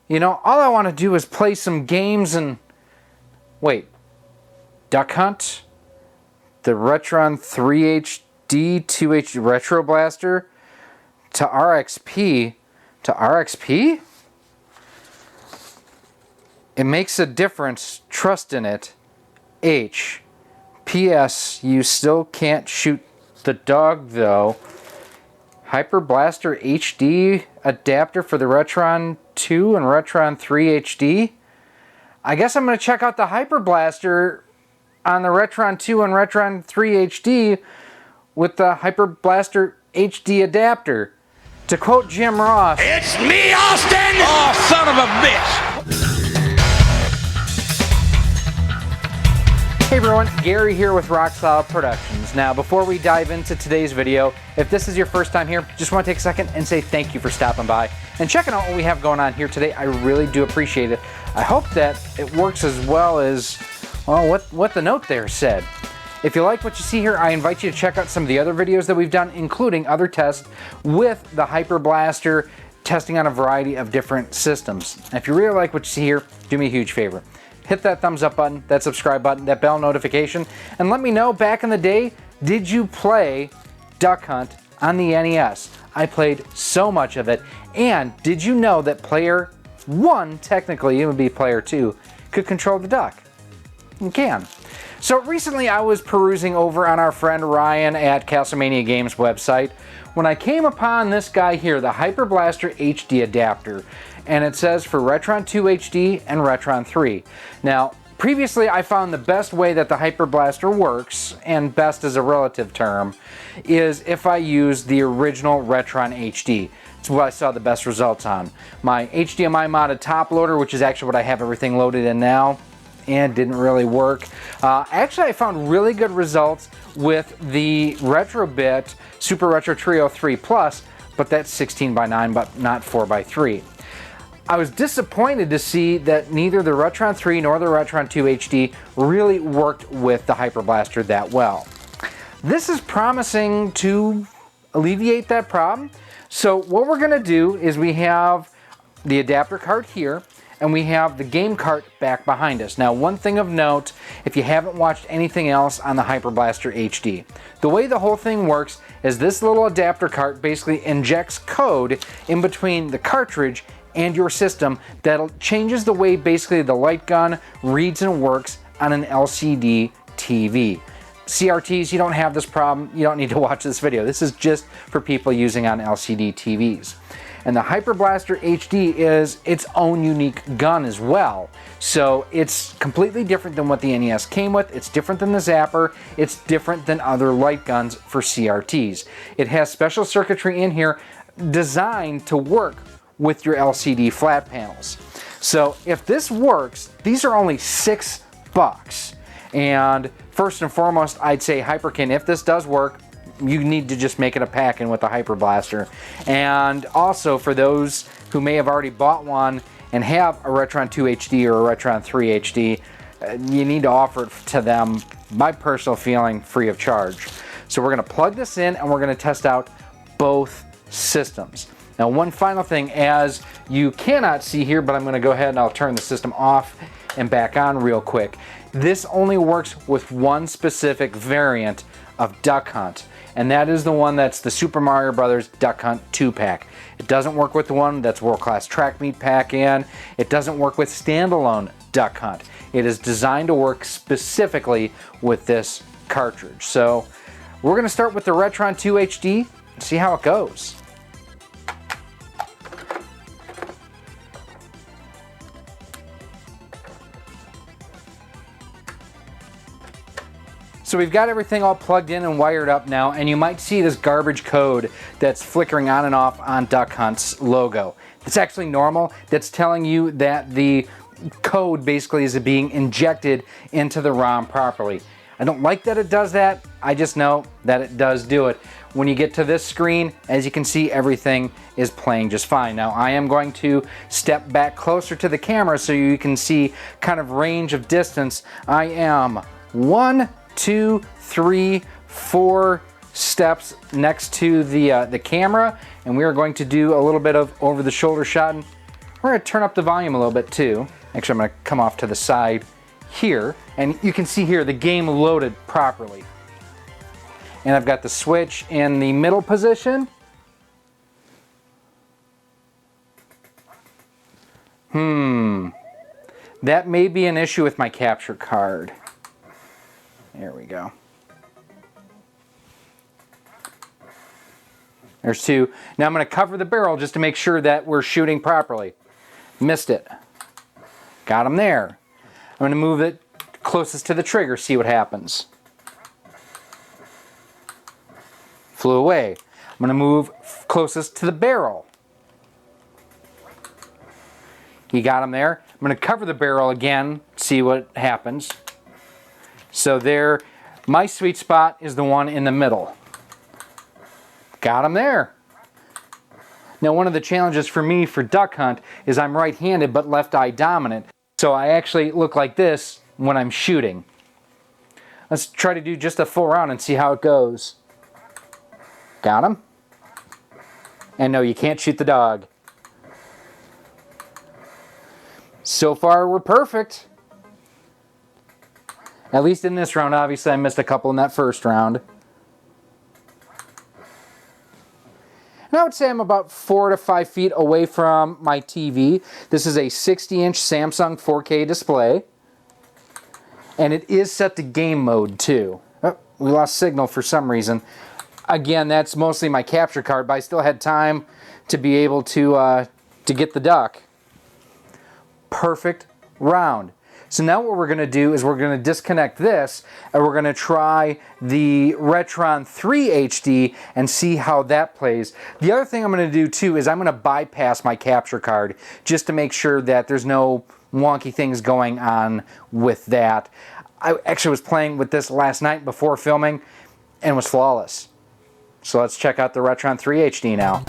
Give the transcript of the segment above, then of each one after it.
You know, all I want to do is play some games and... Wait. Duck Hunt? The Retron 3 HD 2H Retro Blaster? To RXP? To RXP? It makes a difference. Trust in it. H. P.S. You still can't shoot the dog, though. Hyper Blaster HD adapter for the Retron 2 and Retron 3 HD? I guess I'm going to check out the Hyper Blaster on the Retron 2 and Retron 3 HD with the Hyper Blaster HD adapter. To quote Jim Ross, "It's me, Austin! Oh, son of a bitch!" Hey everyone, Gary here with Rock Solid Productions. Now, before we dive into today's video, if this is your first time here, just want to take a second and say thank you for stopping by and checking out what we have going on here today. I really do appreciate it. I hope that it works as well as, well, what the note there said. If you like what you see here, I invite you to check out some of the other videos that we've done, including other tests with the Hyper Blaster, testing on a variety of different systems. And if you really like what you see here, do me a huge favor. Hit that thumbs up button, that subscribe button, that bell notification, and let me know, back in the day, did you play Duck Hunt on the NES? I played so much of it. And did you know that player 1, technically it would be player 2, could control the duck? You can. So recently I was perusing over on our friend Ryan at Castlemania Games website when I came upon this guy here, the Hyper Blaster HD adapter. And it says for Retron 2 HD and Retron 3. Now, previously I found the best way that the Hyper Blaster works, and best is a relative term, is if I use the original Retron HD. It's what I saw the best results on. My HDMI modded top loader, which is actually what I have everything loaded in now, and didn't really work. Actually, I found really good results with the Retrobit Super Retro Trio 3 Plus, but that's 16:9, but not 4:3. I was disappointed to see that neither the Retron 3 nor the Retron 2 HD really worked with the Hyper Blaster that well. This is promising to alleviate that problem. So what we're going to do is we have the adapter cart here, and we have the game cart back behind us. Now, one thing of note, if you haven't watched anything else on the Hyper Blaster HD, the way the whole thing works is this little adapter cart basically injects code in between the cartridge and your system that changes the way basically the light gun reads and works on an LCD TV. CRTs, you don't have this problem. You don't need to watch this video. This is just for people using on LCD TVs. And the Hyper Blaster HD is its own unique gun as well. So it's completely different than what the NES came with. It's different than the Zapper. It's different than other light guns for CRTs. It has special circuitry in here designed to work with your LCD flat panels. So if this works, these are only $6. And first and foremost, I'd say Hyperkin, if this does work, you need to just make it a pack-in with the Hyper Blaster. And also for those who may have already bought one and have a Retron 2 HD or a Retron 3 HD, you need to offer it to them, my personal feeling, free of charge. So we're gonna plug this in and we're gonna test out both systems. Now, one final thing, as you cannot see here, but I'm going to go ahead and I'll turn the system off and back on real quick. This only works with one specific variant of Duck Hunt, and that is the one that's the Super Mario Bros. Duck Hunt 2-pack. It doesn't work with the one that's World Class Track Meet Pack-In. It doesn't work with standalone Duck Hunt. It is designed to work specifically with this cartridge. So we're going to start with the Retron 2 HD and see how it goes. So we've got everything all plugged in and wired up now, and you might see this garbage code that's flickering on and off on Duck Hunt's logo. It's actually normal. That's telling you that the code basically is being injected into the ROM properly. I don't like that it does that. I just know that it does do it. When you get to this screen, as you can see, everything is playing just fine. Now, I am going to step back closer to the camera so you can see kind of range of distance. I am 1, 2, 3, 4 steps next to the camera, and we are going to do a little bit of over-the-shoulder shotting We're going to turn up the volume a little bit too. Actually, I'm going to come off to the side here, and you can see here the game loaded properly. And I've got the switch in the middle position. That may be an issue with my capture card. There we go. There's two. Now I'm going to cover the barrel just to make sure that we're shooting properly. Missed it. Got him there. I'm going to move it closest to the trigger, see what happens. Flew away. I'm going to move closest to the barrel. You got him there. I'm going to cover the barrel again, see what happens. So there, my sweet spot is the one in the middle. Got him there. Now, one of the challenges for me for duck hunt is I'm right-handed but left eye dominant. So I actually look like this when I'm shooting. Let's try to do just a full round and see how it goes. Got him. And no, you can't shoot the dog. So far, we're perfect. At least in this round. Obviously, I missed a couple in that first round. And I would say I'm about 4 to 5 feet away from my TV. This is a 60-inch Samsung 4K display. And it is set to game mode, too. Oh, we lost signal for some reason. Again, that's mostly my capture card, but I still had time to be able to get the duck. Perfect round. So now what we're going to do is we're going to disconnect this and we're going to try the Retron 3 HD and see how that plays. The other thing I'm going to do too is I'm going to bypass my capture card just to make sure that there's no wonky things going on with that. I actually was playing with this last night before filming and was flawless. So let's check out the Retron 3 HD now.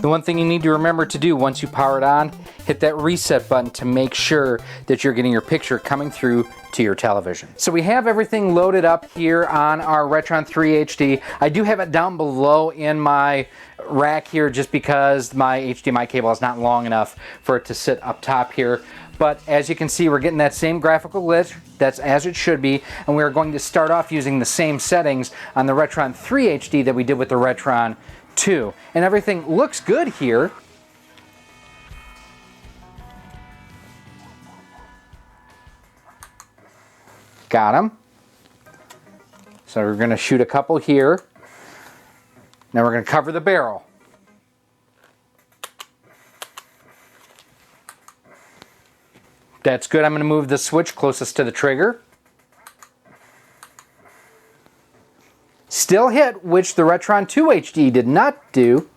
The one thing you need to remember to do once you power it on, hit that reset button to make sure that you're getting your picture coming through to your television. So we have everything loaded up here on our Retron 3 HD. I do have it down below in my rack here just because my HDMI cable is not long enough for it to sit up top here. But as you can see, we're getting that same graphical glitch. That's as it should be. And we are going to start off using the same settings on the Retron 3 HD that we did with the Retron 2. And everything looks good here. Got him. So we're going to shoot a couple here. Now we're going to cover the barrel. That's good. I'm going to move the switch closest to the trigger. Still hit, which the Retron 2 HD did not do.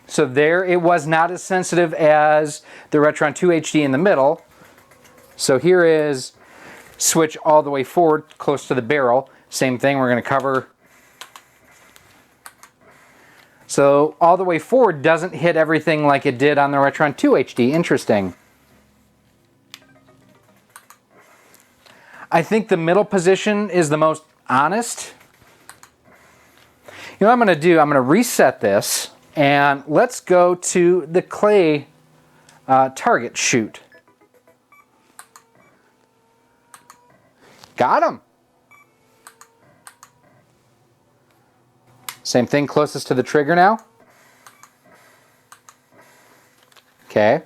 So there, it was not as sensitive as the Retron 2 HD in the middle. So here is switch all the way forward, close to the barrel. Same thing, we're going to cover. So all the way forward doesn't hit everything like it did on the Retron 2 HD. Interesting. I think the middle position is the most honest. You know what I'm going to do? I'm going to reset this and let's go to the clay target shoot. Got him. Same thing, closest to the trigger now. Okay.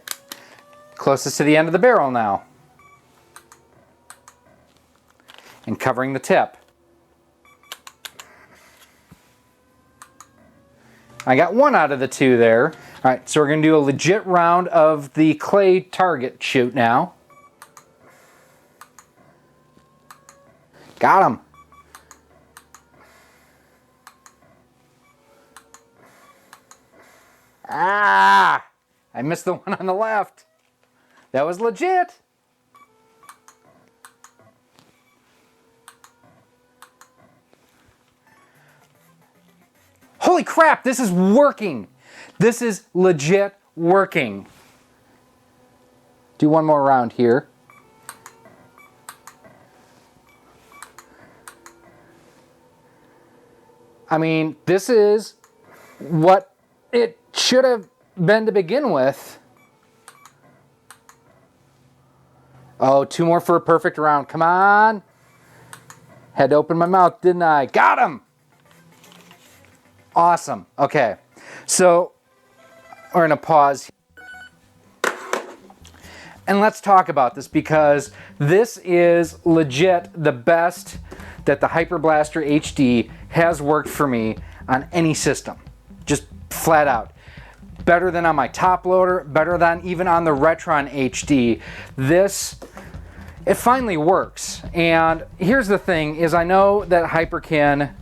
Closest to the end of the barrel now. And covering the tip. I got one out of the two there. All right, so we're going to do a legit round of the clay target shoot now. Got him. Ah! I missed the one on the left. That was legit. Holy crap, this is working. This is legit working. Do one more round here. I mean, this is what it should have been to begin with. Oh, 2 more for a perfect round. Come on. Had to open my mouth, didn't I? Got him! Awesome. Okay. So, we're going to pause. And let's talk about this, because this is legit the best that the Hyper Blaster HD has worked for me on any system. Just flat out. Better than on my top loader, better than even on the Retron HD. This, it finally works. And here's the thing, is I know that Hyperkin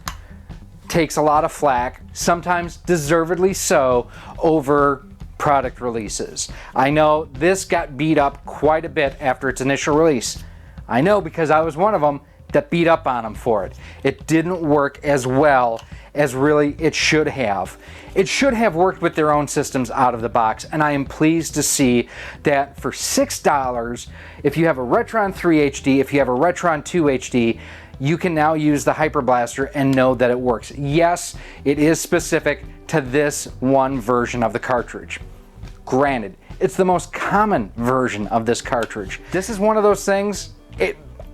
takes a lot of flack, sometimes deservedly so, over product releases. I know this got beat up quite a bit after its initial release. I know, because I was one of them that beat up on them for it. It didn't work as well as really it should have. It should have worked with their own systems out of the box, and I am pleased to see that for $6, if you have a Retron 3 HD, if you have a Retron 2 HD, you can now use the Hyper Blaster and know that it works. Yes, it is specific to this one version of the cartridge. Granted, it's the most common version of this cartridge. This is one of those things,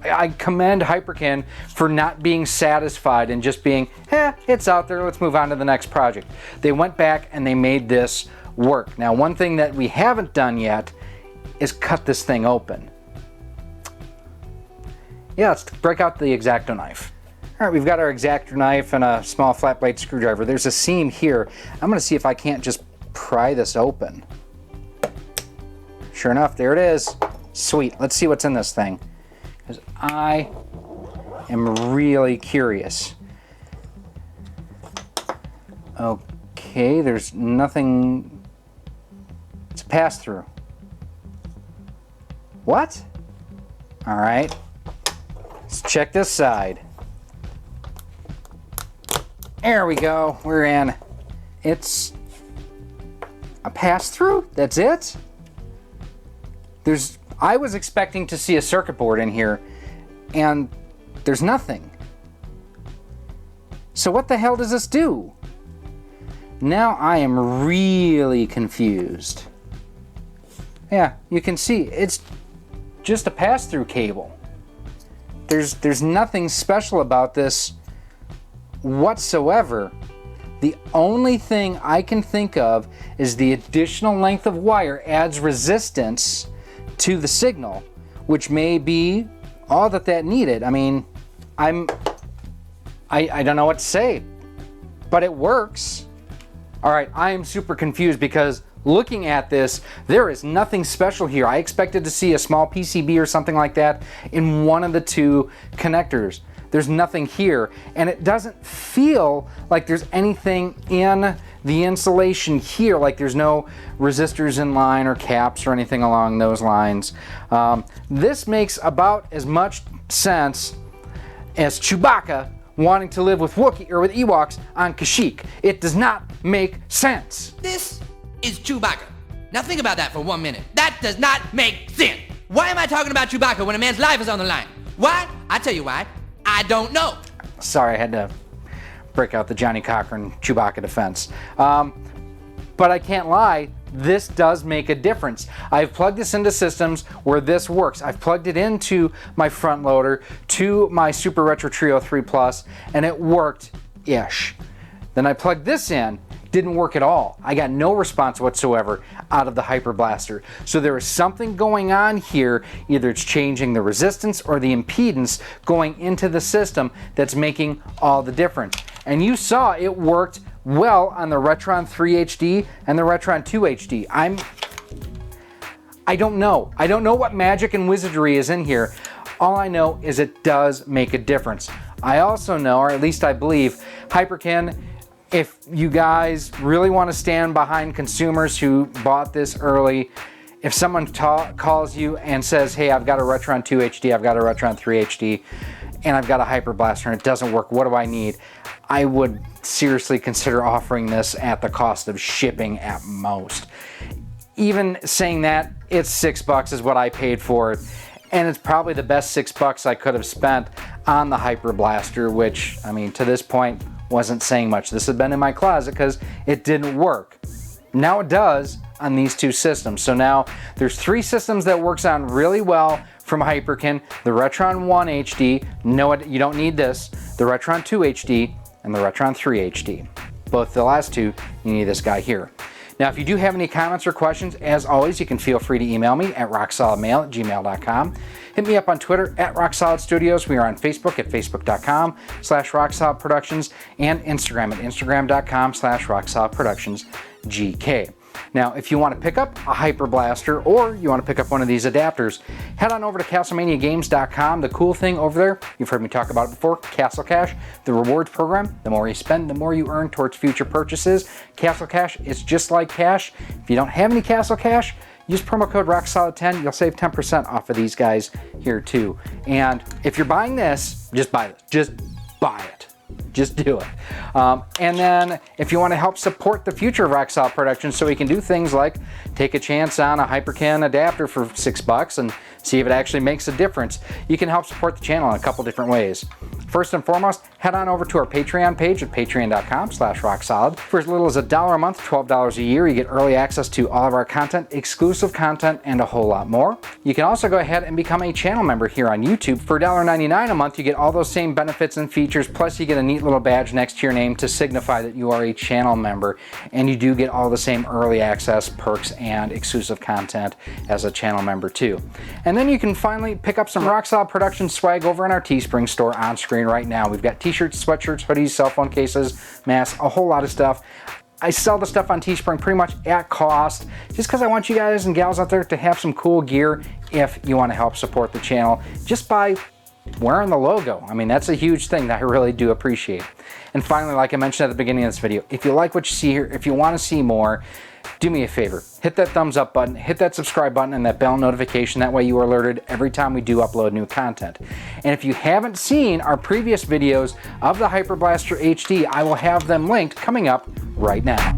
I commend Hyperkin for not being satisfied and just being, it's out there, let's move on to the next project. They went back and they made this work. Now, one thing that we haven't done yet is cut this thing open. Yeah, let's break out the X-Acto knife. All right, we've got our X-Acto knife and a small flat blade screwdriver. There's a seam here. I'm gonna see if I can't just pry this open. Sure enough, there it is. Sweet, let's see what's in this thing, because I am really curious. Okay, there's nothing. It's a pass-through. What? All right, let's check this side. There we go, we're in. It's a pass-through, that's it? I was expecting to see a circuit board in here, and there's nothing. So what the hell does this do? Now I am really confused. Yeah, you can see it's just a pass-through cable. There's nothing special about this whatsoever. The only thing I can think of is the additional length of wire adds resistance to the signal, which may be all that needed. I mean, I don't know what to say, but it works. All right, I am super confused, because looking at this, there is nothing special here. I expected to see a small PCB or something like that in one of the 2 connectors. There's nothing here, and it doesn't feel like there's anything in the insulation here, like there's no resistors in line or caps or anything along those lines. This makes about as much sense as Chewbacca wanting to live with Wookiee or with Ewoks on Kashyyyk. It does not make sense. This is Chewbacca. Now think about that for 1 minute. That does not make sense. Why am I talking about Chewbacca when a man's life is on the line? Why? I tell you why. I don't know. Sorry, I had to break out the Johnny Cochran Chewbacca defense. But I can't lie, this does make a difference. I've plugged this into systems where this works. I've plugged it into my front loader, to my Super Retro Trio 3 Plus, and it worked-ish. Then I plugged this in, didn't work at all. I got no response whatsoever out of the Hyper Blaster. So there is something going on here. Either it's changing the resistance or the impedance going into the system that's making all the difference. And you saw it worked well on the Retron 3 HD and the Retron 2 HD. I don't know. I don't know what magic and wizardry is in here. All I know is it does make a difference. I also know, or at least I believe, Hyperkin, if you guys really want to stand behind consumers who bought this early, if someone calls you and says, hey, I've got a Retron 2 HD, I've got a Retron 3 HD, and I've got a Hyper Blaster and it doesn't work, what do I need? I would seriously consider offering this at the cost of shipping at most. Even saying that, it's $6 is what I paid for it, and it's probably the best $6 I could have spent on the Hyper Blaster, which, I mean, to this point, wasn't saying much. This had been in my closet because it didn't work. Now it does on these two systems. So now there's 3 systems that works on really well from Hyperkin. The Retron 1 HD, no, you don't need this. The Retron 2 HD and the Retron 3 HD. Both the last two, you need this guy here. Now, if you do have any comments or questions, as always, you can feel free to email me at rocksolidmail@gmail.com. Hit me up on Twitter at rocksolidstudios. We are on Facebook at facebook.com/rocksolidproductions and Instagram at instagram.com/rocksolidproductionsgk. Now, if you want to pick up a Hyper Blaster or you want to pick up one of these adapters, head on over to castlemaniagames.com. The cool thing over there, you've heard me talk about it before, Castle Cash, the rewards program. The more you spend, the more you earn towards future purchases. Castle Cash is just like cash. If you don't have any Castle Cash, use promo code ROCKSOLID10. You'll save 10% off of these guys here too. And if you're buying this, just buy it. Just buy it. Just do it. And then if you want to help support the future of Rock Solid Productions so we can do things like take a chance on a Hyperkin adapter for $6 and see if it actually makes a difference, you can help support the channel in a couple different ways. First and foremost, head on over to our Patreon page at patreon.com/rocksolid. For as little as $1 a month, $12 a year, you get early access to all of our content, exclusive content, and a whole lot more. You can also go ahead and become a channel member here on YouTube. For $1.99 a month, you get all those same benefits and features, plus you get a neat little badge next to your name to signify that you are a channel member, and you do get all the same early access, perks, and exclusive content as a channel member too. And then you can finally pick up some Rock Solid Productions swag over in our Teespring store on screen right now. We've got t-shirts, sweatshirts, hoodies, cell phone cases, masks, a whole lot of stuff. I sell the stuff on Teespring pretty much at cost, just because I want you guys and gals out there to have some cool gear if you want to help support the channel just by wearing the logo. I mean, that's a huge thing that I really do appreciate. And finally, like I mentioned at the beginning of this video, if you like what you see here, if you want to see more, do me a favor, hit that thumbs up button, hit that subscribe button and that bell notification. That way you are alerted every time we do upload new content. And if you haven't seen our previous videos of the Hyper Blaster HD, I will have them linked coming up right now.